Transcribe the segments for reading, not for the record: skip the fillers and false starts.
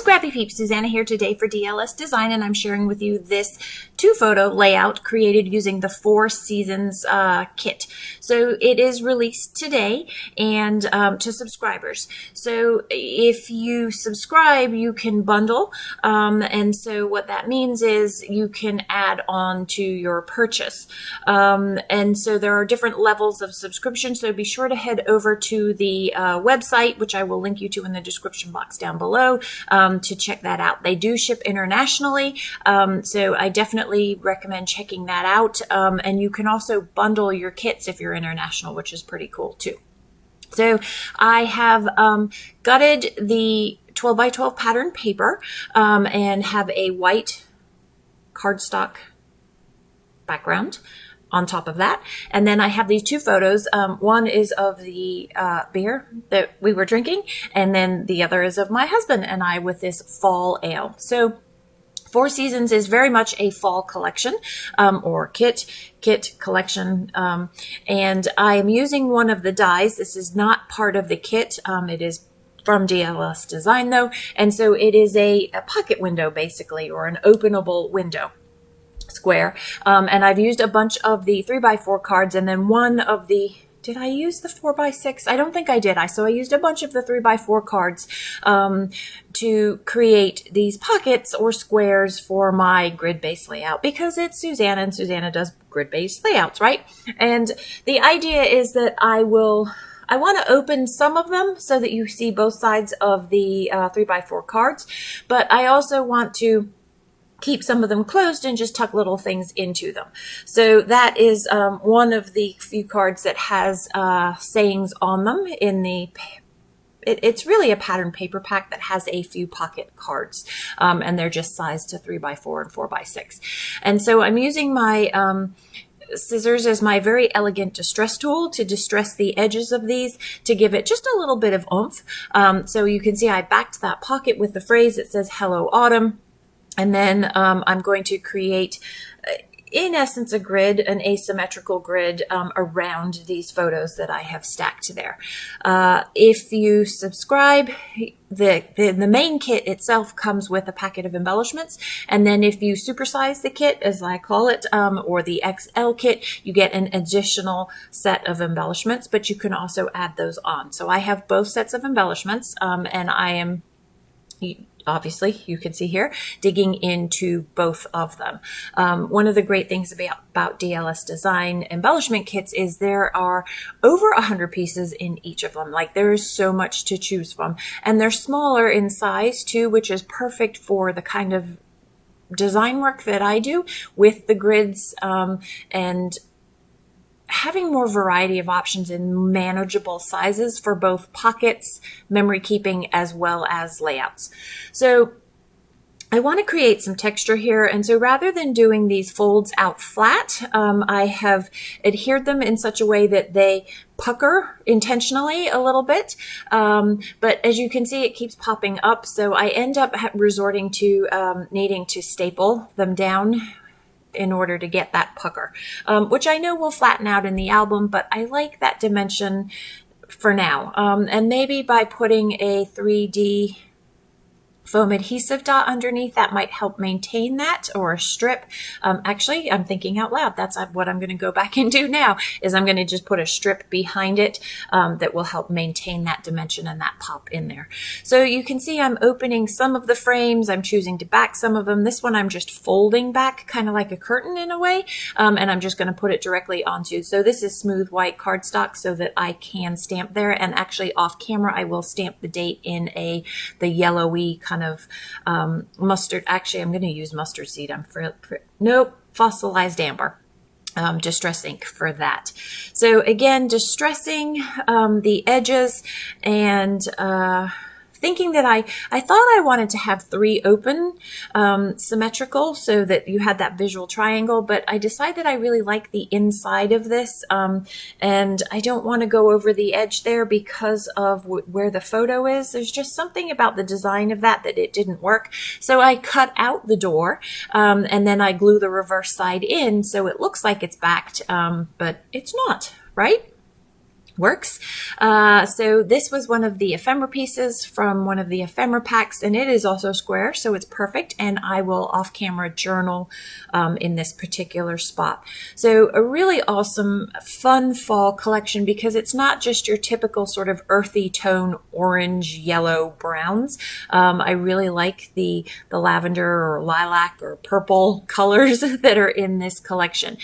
Scrappy Peeps, Suzanna here today for DLS Design, and I'm sharing with you this 2-photo layout created using the 4 Seasons kit. So it is released today and to subscribers. So if you subscribe, you can bundle, and so what that means is you can add on to your purchase. And so there are different levels of subscription, so be sure to head over to the website, which I will link you to in the description box down below, to check that out. They do ship internationally, so I definitely recommend checking that out. And you can also bundle your kits if you're international, which is pretty cool too. So I have gutted the 12 by 12 pattern paper and have a white cardstock background on top of that. And then I have these 2 photos. One is of the beer that we were drinking, and then the other is of my husband and I with this fall ale. So 4 Seasons is very much a fall collection, or kit collection. And I am using one of the dies. This is not part of the kit. It is from DLS Design though. And so it is a pocket window basically, or an openable window square. And I've used a bunch of the 3x4 cards, and then one of the, did I use the 4x6? I don't think I did. So I used a bunch of the 3x4 cards to create these pockets or squares for my grid-based layout, because it's Suzanna and Suzanna does grid-based layouts, right? And the idea is that I want to open some of them so that you see both sides of the 3x4 cards, but I also want to keep some of them closed and just tuck little things into them. So that is one of the few cards that has sayings on them in the it's really a pattern paper pack that has a few pocket cards, and they're just sized to 3x4 and 4x6. And so I'm using my scissors as my very elegant distress tool to distress the edges of these to give it just a little bit of oomph. So you can see I backed that pocket with the phrase that says "Hello Autumn." And then I'm going to create, in essence, a grid, an asymmetrical grid around these photos that I have stacked there. If you subscribe, the main kit itself comes with a packet of embellishments. And then if you supersize the kit, as I call it, or the XL kit, you get an additional set of embellishments, but you can also add those on. So I have both sets of embellishments, and I am, obviously, you can see here, digging into both of them. One of the great things about DLS Design embellishment kits is there are over 100 pieces in each of them. Like, there is so much to choose from. And they're smaller in size too, which is perfect for the kind of design work that I do with the grids, and having more variety of options in manageable sizes for both pockets, memory keeping, as well as layouts. So I want to create some texture here, and so rather than doing these folds out flat, I have adhered them in such a way that they pucker intentionally a little bit, but as you can see, it keeps popping up, so I end up resorting to needing to staple them down in order to get that pucker, which I know will flatten out in the album, but I like that dimension for now. And maybe by putting a 3D foam adhesive dot underneath, that might help maintain that, or a strip. Actually, I'm thinking out loud. That's what I'm going to go back and do now, is I'm going to just put a strip behind it that will help maintain that dimension and that pop in there. So you can see I'm opening some of the frames. I'm choosing to back some of them. This one I'm just folding back, kind of like a curtain in a way, and I'm just going to put it directly onto. So this is smooth white cardstock so that I can stamp there, and actually off camera I will stamp the date in the yellowy kind of mustard. Actually, I'm going to use mustard seed. Nope, fossilized amber. Distress ink for that. So again, distressing the edges, and thinking that I thought I wanted to have 3 open, symmetrical, so that you had that visual triangle, but I decided I really like the inside of this, and I don't want to go over the edge there because of where the photo is. There's just something about the design of that it didn't work. So I cut out the door, and then I glue the reverse side in so it looks like it's backed, but it's not, right? Works. So this was one of the ephemera pieces from one of the ephemera packs, and it is also square, so it's perfect. And I will off camera journal in this particular spot. So a really awesome, fun fall collection, because it's not just your typical sort of earthy tone, orange, yellow, browns. I really like the lavender or lilac or purple colors that are in this collection.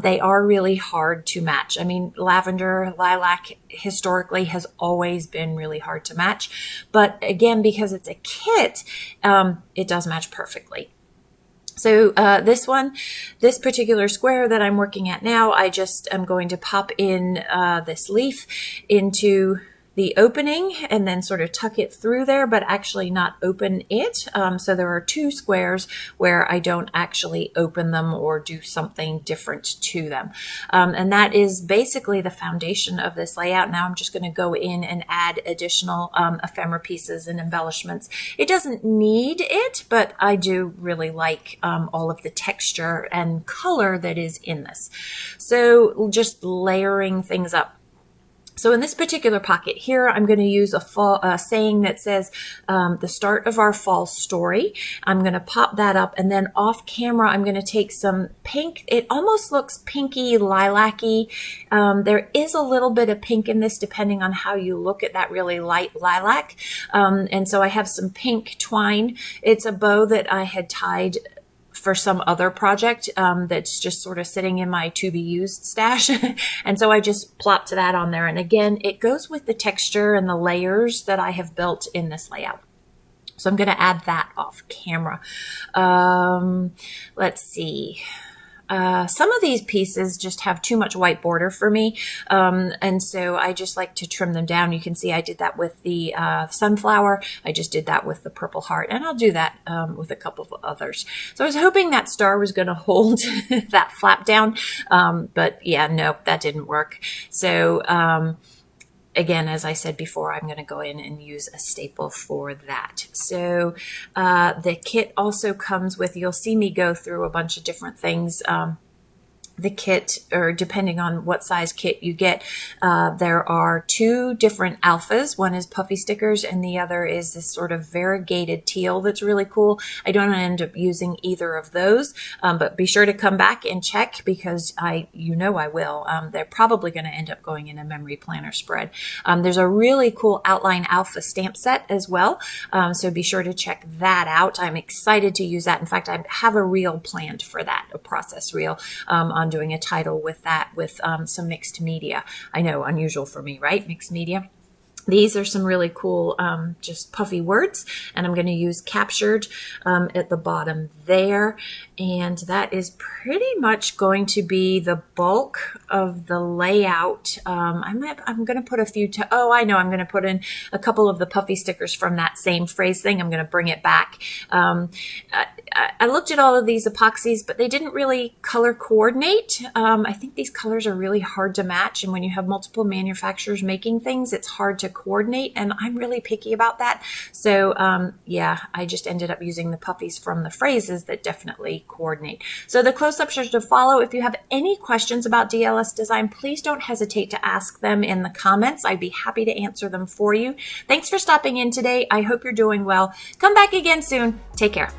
They are really hard to match. I mean, lavender, lilac historically has always been really hard to match. But again, because it's a kit, it does match perfectly. So this particular square that I'm working at now, I just am going to pop in this leaf into the opening and then sort of tuck it through there, but actually not open it. So there are two squares where I don't actually open them or do something different to them. And that is basically the foundation of this layout. Now I'm just going to go in and add additional ephemera pieces and embellishments. It doesn't need it, but I do really like all of the texture and color that is in this. So just layering things up. So in this particular pocket here, I'm going to use a saying that says the start of our fall story. I'm going to pop that up, and then off camera, I'm going to take some pink. It almost looks pinky, lilac-y. There is a little bit of pink in this depending on how you look at that really light lilac. And so I have some pink twine. It's a bow that I had tied for some other project that's just sort of sitting in my to be used stash. And so I just plopped that on there. And again, it goes with the texture and the layers that I have built in this layout. So I'm going to add that off camera. Let's see. Some of these pieces just have too much white border for me, and so I just like to trim them down. You can see I did that with the sunflower. I just did that with the purple heart, and I'll do that with a couple of others. So I was hoping that star was going to hold that flap down, but yeah, nope, that didn't work. So again, as I said before, I'm going to go in and use a staple for that. So the kit also comes with, you'll see me go through a bunch of different things. The kit, or depending on what size kit you get, there are two different alphas. One is puffy stickers and the other is this sort of variegated teal that's really cool. I don't end up using either of those, but be sure to come back and check, because I will. They're probably going to end up going in a memory planner spread. There's a really cool outline alpha stamp set as well, so be sure to check that out. I'm excited to use that. In fact, I have a reel planned for that, a process reel on doing a title with that, with some mixed media. I know, unusual for me, right? Mixed media. These are some really cool, just puffy words, and I'm going to use captured at the bottom there. And that is pretty much going to be the bulk of the layout. I'm going to put a few, I know, I'm going to put in a couple of the puffy stickers from that same phrase thing. I'm going to bring it back. I looked at all of these epoxies, but they didn't really color coordinate. I think these colors are really hard to match, and when you have multiple manufacturers making things, it's hard to coordinate, and I'm really picky about that. So yeah, I just ended up using the puffies from the phrases that definitely coordinate. So the close-ups are to follow. If you have any questions about DLS design, please don't hesitate to ask them in the comments. I'd be happy to answer them for you. Thanks for stopping in today. I hope you're doing well. Come back again soon. Take care.